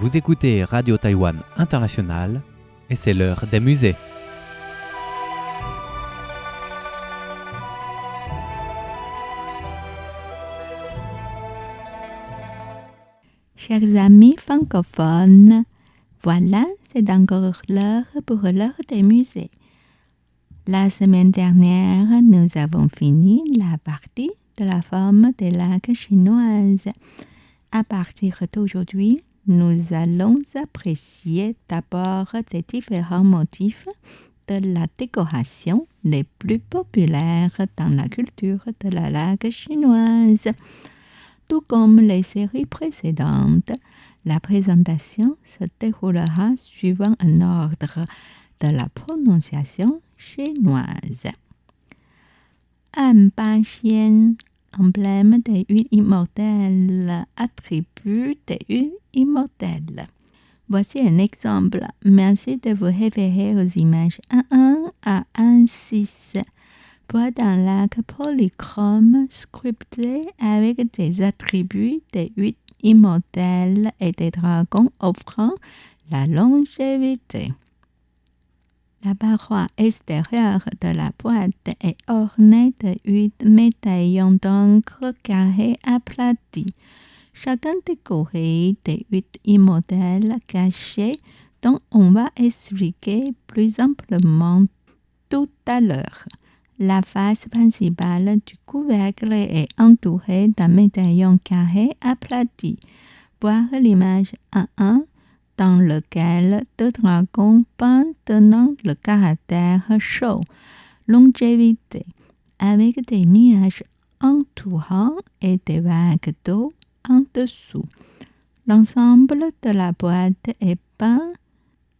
Vous écoutez Radio Taïwan International et c'est l'heure des musées. Chers amis francophones, voilà, c'est encore l'heure pour l'heure des musées. La semaine dernière, nous avons fini la partie de la forme des lacs chinoises. À partir d'aujourd'hui, nous allons apprécier d'abord les différents motifs de la décoration les plus populaires dans la culture de la laque chinoise. Tout comme les séries précédentes, la présentation se déroulera suivant un ordre de la prononciation chinoise. An Ba Xian, emblème des huiles immortelles, attribut des huiles immortelles. Voici un exemple. Merci de vous référer aux images 1.1 à 1.6. Bois d'un lac polychrome sculpté avec des attributs des huiles immortelles et des dragons offrant la longévité. La paroi extérieure de la boîte est ornée de 8 médaillons d'encre carrés aplatis, chacun décoré de 8 immortelles cachés dont on va expliquer plus amplement tout à l'heure. La face principale du couvercle est entourée d'un médaillon carré aplati. Voir l'image 1.1 dans lequel deux dragons peints tenant le caractère chaud, longévité, avec des nuages entourant et des vagues d'eau en dessous. L'ensemble de la boîte est peint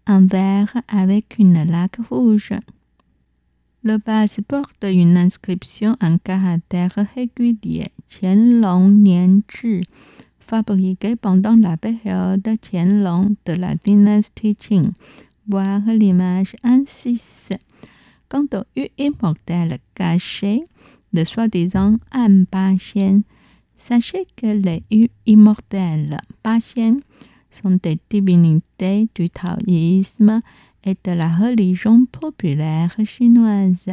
en vert avec une laque rouge. Le bas porte une inscription en caractères réguliers, Qianlong Nianzhi, fabriqué pendant la période Qianlong de la dynastie Qing. Voir l'image 1.6. Quant aux huiles immortelles cachées, de soi-disant An Ba Xian, sachez que les huiles immortelles Ba Xian sont des divinités du taoïsme et de la religion populaire chinoise.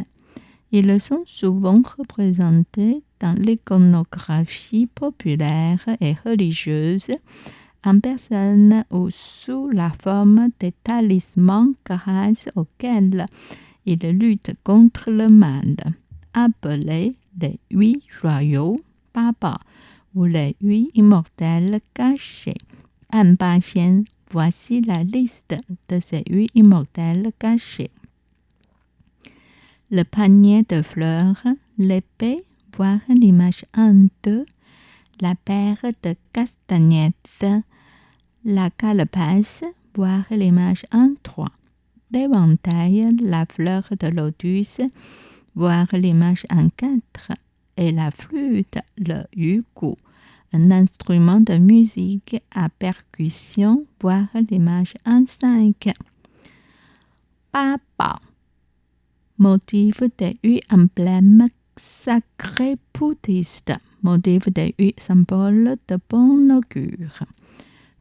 Ils sont souvent représentés dans l'iconographie populaire et religieuse en personne ou sous la forme des talismans grâce auxquels ils luttent contre le mal, appelés les 8 joyaux Baba ou les 8 immortels cachés. An Ba Xian, voici la liste de ces 8 immortels cachés. Le panier de fleurs, l'épée, voir l'image 1-2, la paire de castagnettes, la calebasse, voir l'image 1-3, l'éventail, la fleur de lotus, voir l'image 1-4, et la flûte, le yugu, un instrument de musique à percussion, voir l'image 1.5. Baba, motif des 8 emblèmes sacrés bouddhistes, motif des 8 symboles de bon augure.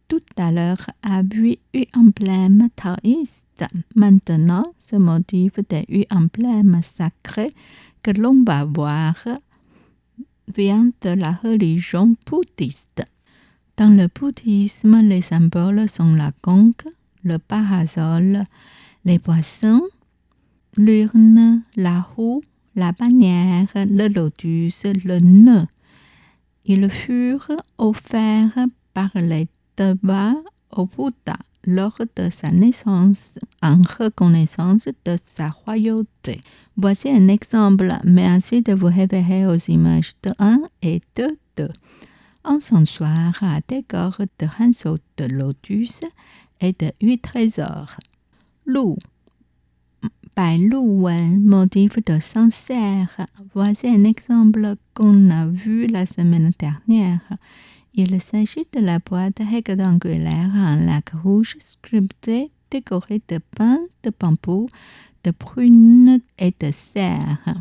Tout à l'heure à 8 emblèmes taoïstes. Maintenant, ce motif des 8 emblèmes sacrés que l'on va voir vient de la religion bouddhiste. Dans le bouddhisme, les symboles sont la conque, le parasol, les poissons, l'urne, la roue, la bannière, le lotus, le nœud. Ils furent offerts par les Devas au Bouddha lors de sa naissance en reconnaissance de sa royauté. Voici un exemple. Merci de vous référer aux images de 1 et de 2. Encensoir à décor de rinceaux de lotus et de 8 trésors. Loup, Bai Lu Wen, motif de Sancerre. Voici un exemple qu'on a vu la semaine dernière. Il s'agit de la boîte rectangulaire en laque rouge sculptée décorée de pins de bambou, de prunes et de cerfs.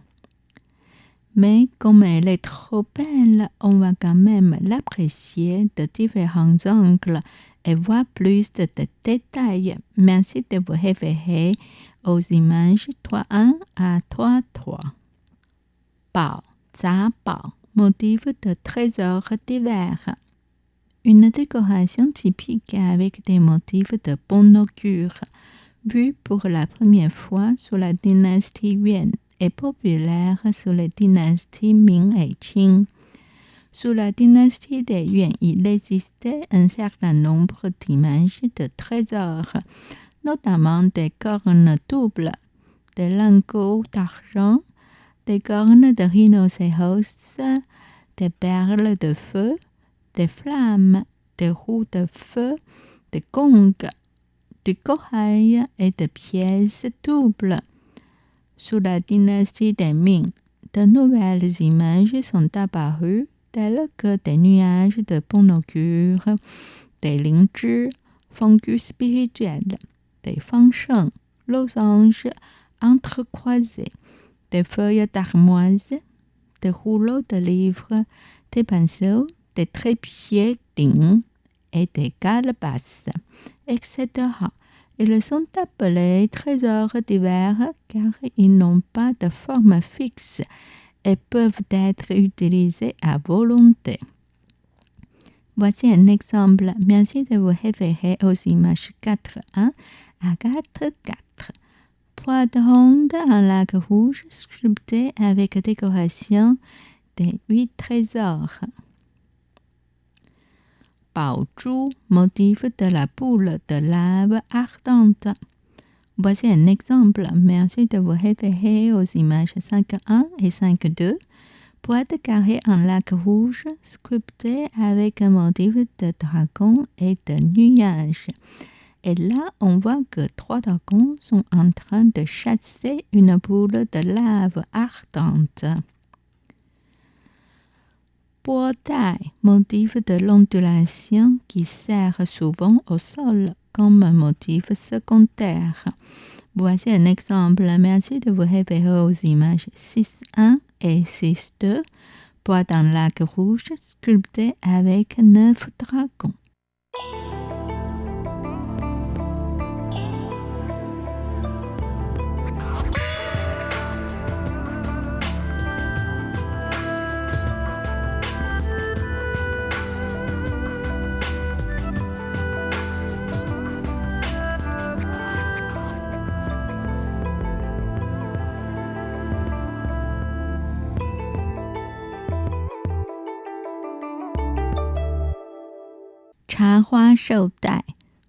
Mais comme elle est trop belle, on va quand même l'apprécier de différents angles et voir plus de détails. Merci de vous référer aux images 3.1 à 3.3. Bao, Zha Bao, motif de trésors divers. Une décoration typique avec des motifs de bon augure, vue pour la première fois sous la dynastie Yuan et populaire sous les dynasties Ming et Qing. Sous la dynastie des Yuan, il existait un certain nombre d'images de trésors, notamment des cornes doubles, des lingots d'argent, des cornes de rhinocéros, des perles de feu, des flammes, des roues de feu, des gongs, du corail et des pièces doubles. Sous la dynastie des Ming, de nouvelles images sont apparues, telles que des nuages de bon augure, des lingzhi, fondus spirituels, des fansheng, losanges entrecroisés, des feuilles d'armoise, des rouleaux de livres, des pinceaux, des trépieds ding et des calebasses, etc. Ils sont appelés trésors divers car ils n'ont pas de forme fixe et peuvent être utilisés à volonté. Voici un exemple. Merci de vous référer aux images 4.1 à 4.4. Poids de ronde en lac rouge sculpté avec décoration des 8 trésors. Bao Zhu, motif de la boule de lave ardente. Voici un exemple. Merci de vous référer aux images 5.1 et 5.2. Boîte carrée en lac rouge sculptée avec un motif de dragon et de nuages. Et là, on voit que 3 dragons sont en train de chasser une boule de lave ardente. Bo dai, motif de l'ondulation qui sert souvent au sol comme un motif secondaire. Voici un exemple. Merci de vous référer aux images 6.1 et 6.2. Boîte en lac rouge sculptée avec 9 dragons. Cha Hua Shou Dai,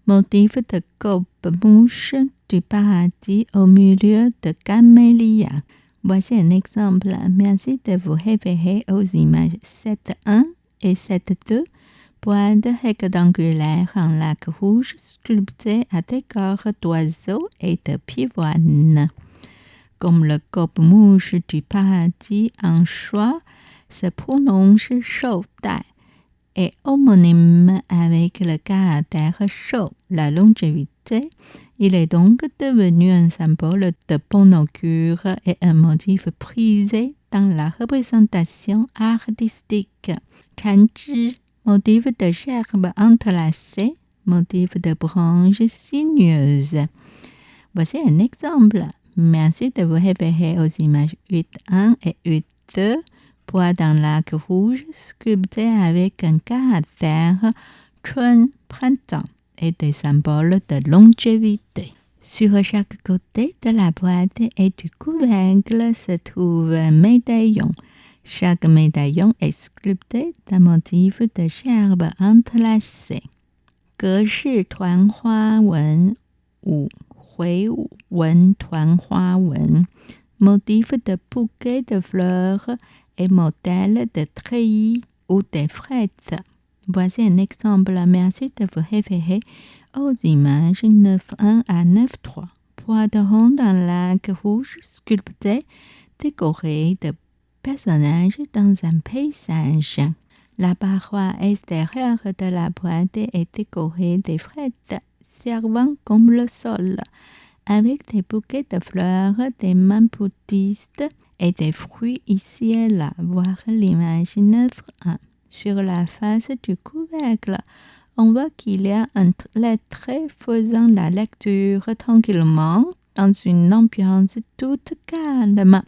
motif de gobe-mouche du paradis au milieu de camélias. Voici un exemple. Merci de vous référer aux images 7.1 et 7.2. Boîte rectangulaire en lac rouge sculptée à décor d'oiseaux et de pivoines. Comme le gobe-mouche du paradis en choix se prononce Shou Dai est homonyme avec le caractère shou, la longévité. Il est donc devenu un symbole de bon augure et un motif prisé dans la représentation artistique. Chanzhi, motif de gerbes entrelacées, motif de branches sinueuses. Voici un exemple. Merci de vous référer aux images 8.1 et 8.2. Bois dans lac rouge sculpté avec un caractère chun, printemps et des symboles de longévité. Sur chaque côté de la boîte et du couvercle se trouve un médaillon. Chaque médaillon est sculpté d'un motif de gerbes entrelacées. 格式团花纹 ou 回纹团花纹 motif de bouquet de fleurs et modèle de treillis ou de frettes. Voici un exemple. Merci de vous référer aux images 9.1 à 9.3. Poids de ronde en lac rouge sculpté, décoré de personnages dans un paysage. La paroi extérieure de la boîte est décorée de frettes servant comme le sol, avec des bouquets de fleurs, des mains bouddhistes et des fruits ici et là. Voir l'image 9.1. Sur la face du couvercle, On voit qu'il y a un lettré faisant la lecture tranquillement dans une ambiance toute calme.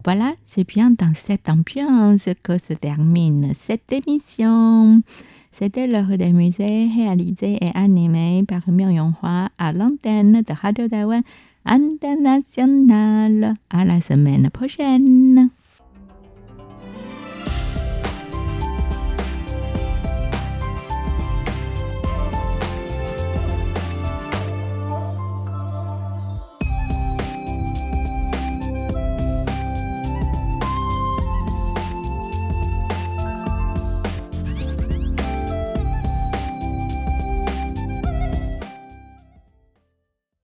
Voilà, c'est bien dans cette ambiance que se termine cette émission. C'était l'heure des musées réalisée et animée par Myriam Hua à l'antenne de Radio Taïwan International. À la semaine prochaine.